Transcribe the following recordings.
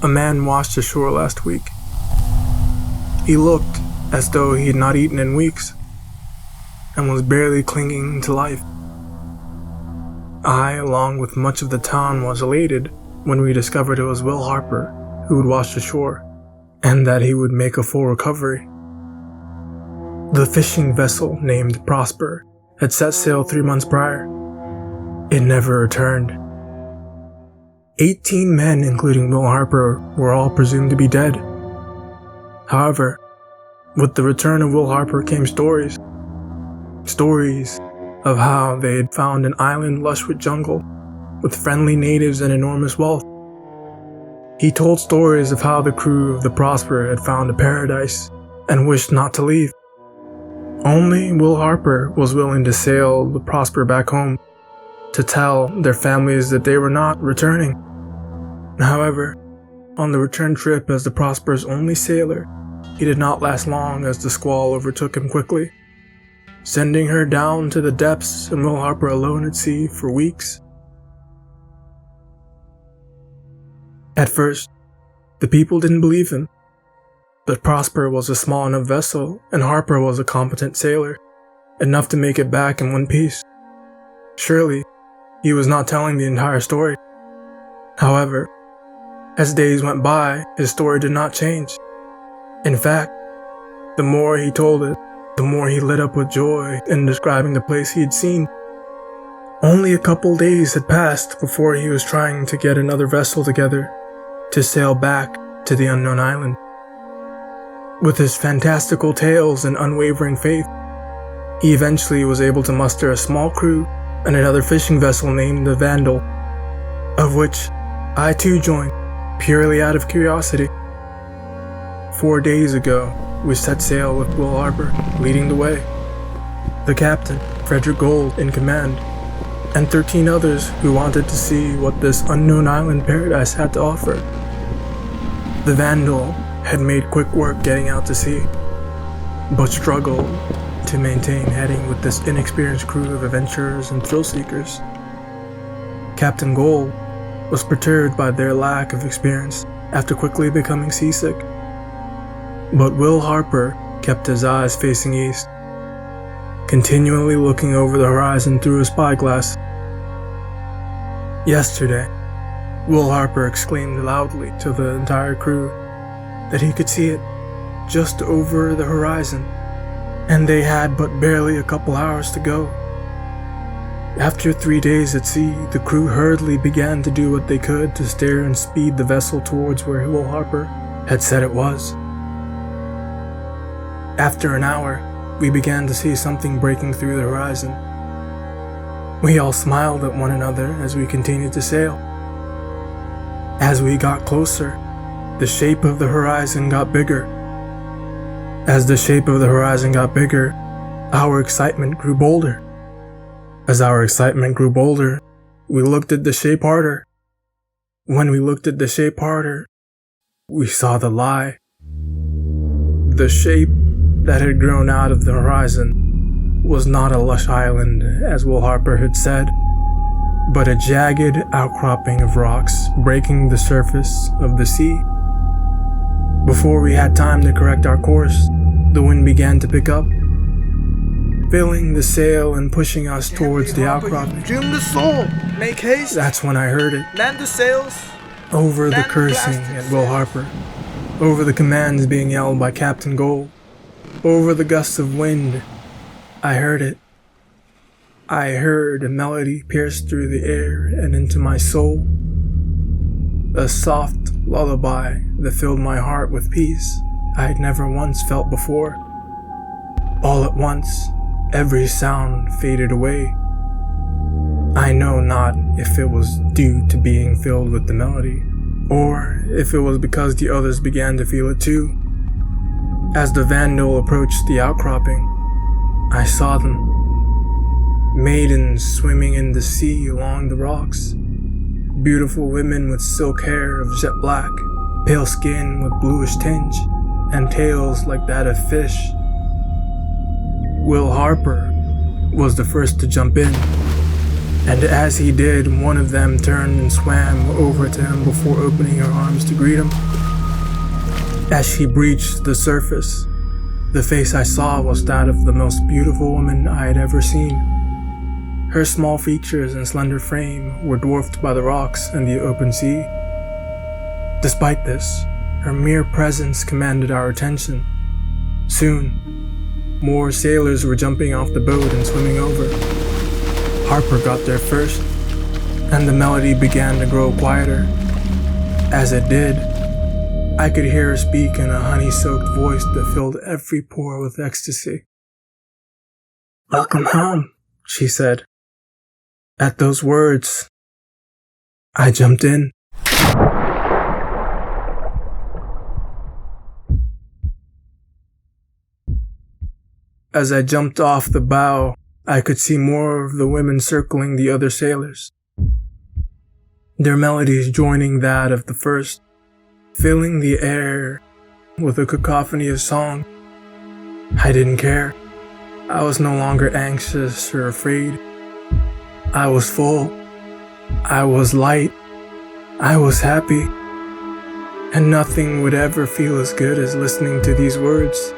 a man washed ashore last week. He looked as though he had not eaten in weeks, and was barely clinging to life. I, along with much of the town, was elated when we discovered it was Will Harper who had washed ashore, and that he would make a full recovery. The fishing vessel named Prosper had set sail 3 months prior. It never returned. 18 men, including Will Harper, were all presumed to be dead. However, with the return of Will Harper came stories. Stories of how they had found an island lush with jungle, with friendly natives and enormous wealth. He told stories of how the crew of the Prosper had found a paradise and wished not to leave. Only Will Harper was willing to sail the Prosper back home to tell their families that they were not returning. However, on the return trip as the Prosper's only sailor, he did not last long as the squall overtook him quickly, sending her down to the depths and Will Harper alone at sea for weeks. At first, the people didn't believe him, but Prosper was a small enough vessel and Harper was a competent sailor, enough to make it back in one piece. Surely, he was not telling the entire story. However, as days went by, his story did not change. In fact, the more he told it, the more he lit up with joy in describing the place he had seen. Only a couple days had passed before he was trying to get another vessel together to sail back to the unknown island. With his fantastical tales and unwavering faith, he eventually was able to muster a small crew and another fishing vessel named the Vandal, of which I too joined, purely out of curiosity. 4 days ago, we set sail with Will Harper leading the way, the captain, Frederick Gold, in command, and 13 others who wanted to see what this unknown island paradise had to offer. The Vandal had made quick work getting out to sea, but struggled to maintain heading with this inexperienced crew of adventurers and thrill seekers. Captain Gold was perturbed by their lack of experience after quickly becoming seasick. But Will Harper kept his eyes facing east, continually looking over the horizon through a spyglass. Yesterday, Will Harper exclaimed loudly to the entire crew that he could see it just over the horizon, and they had but barely a couple hours to go. After 3 days at sea, the crew hurriedly began to do what they could to steer and speed the vessel towards where Will Harper had said it was. After an hour, we began to see something breaking through the horizon. We all smiled at one another as we continued to sail. As we got closer, the shape of the horizon got bigger. As the shape of the horizon got bigger, our excitement grew bolder. As our excitement grew bolder, we looked at the shape harder. When we looked at the shape harder, we saw the lie. The shape that had grown out of the horizon was not a lush island, as Will Harper had said, but a jagged outcropping of rocks breaking the surface of the sea. Before we had time to correct our course, the wind began to pick up, filling the sail and pushing us towards the outcropping. Trim the sail! Make haste! That's when I heard it. Man the sails! Over the cursing at Will Harper, over the commands being yelled by Captain Gold, over the gusts of wind, I heard it. I heard a melody pierce through the air and into my soul, a soft lullaby that filled my heart with peace I had never once felt before. All at once, every sound faded away. I know not if it was due to being filled with the melody, or if it was because the others began to feel it too. As the Vandal approached the outcropping, I saw them. Maidens swimming in the sea along the rocks. Beautiful women with silk hair of jet black, pale skin with bluish tinge, and tails like that of fish. Will Harper was the first to jump in. And as he did, one of them turned and swam over to him before opening her arms to greet him. As she breached the surface, the face I saw was that of the most beautiful woman I had ever seen. Her small features and slender frame were dwarfed by the rocks and the open sea. Despite this, her mere presence commanded our attention. Soon, more sailors were jumping off the boat and swimming over. Harper got there first, and the melody began to grow quieter. As it did, I could hear her speak in a honey-soaked voice that filled every pore with ecstasy. "Welcome home," she said. At those words, I jumped in. As I jumped off the bow, I could see more of the women circling the other sailors, their melodies joining that of the first, filling the air with a cacophony of song. I didn't care. I was no longer anxious or afraid. I was full. I was light. I was happy. And nothing would ever feel as good as listening to these words,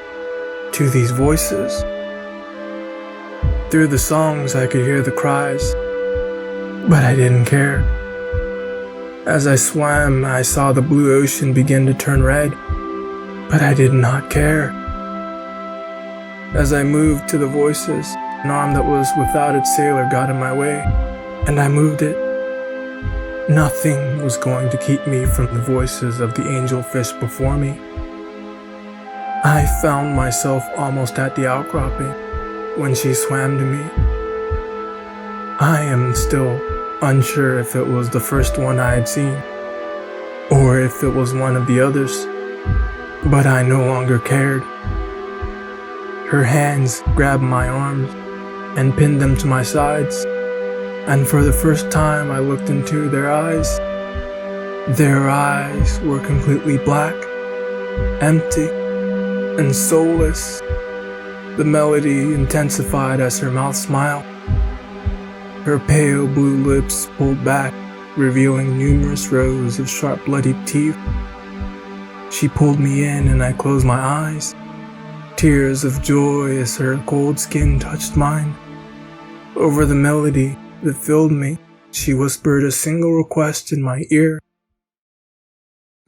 to these voices. Through the songs I could hear the cries, but I didn't care. As I swam, I saw the blue ocean begin to turn red, but I did not care. As I moved to the voices, an arm that was without its sailor got in my way, and I moved it. Nothing was going to keep me from the voices of the angelfish before me. I found myself almost at the outcropping when she swam to me. I am still unsure if it was the first one I had seen, or if it was one of the others, but I no longer cared. Her hands grabbed my arms and pinned them to my sides, and for the first time I looked into their eyes. Their eyes were completely black, empty, and soulless. The melody intensified as her mouth smiled. Her pale blue lips pulled back, revealing numerous rows of sharp bloodied teeth. She pulled me in and I closed my eyes, tears of joy as her cold skin touched mine. Over the melody that filled me, she whispered a single request in my ear.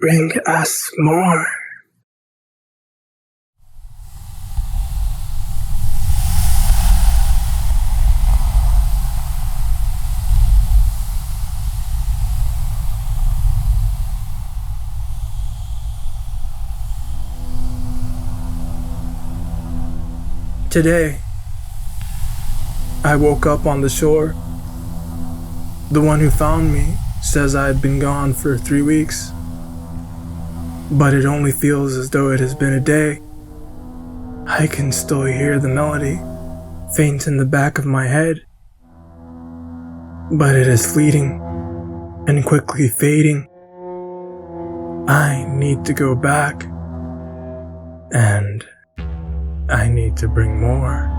"Bring us more." Today, I woke up on the shore. The one who found me says I had been gone for 3 weeks, but it only feels as though it has been a day. I can still hear the melody, faint in the back of my head, but it is fleeting and quickly fading. I need to go back, and I need to bring more.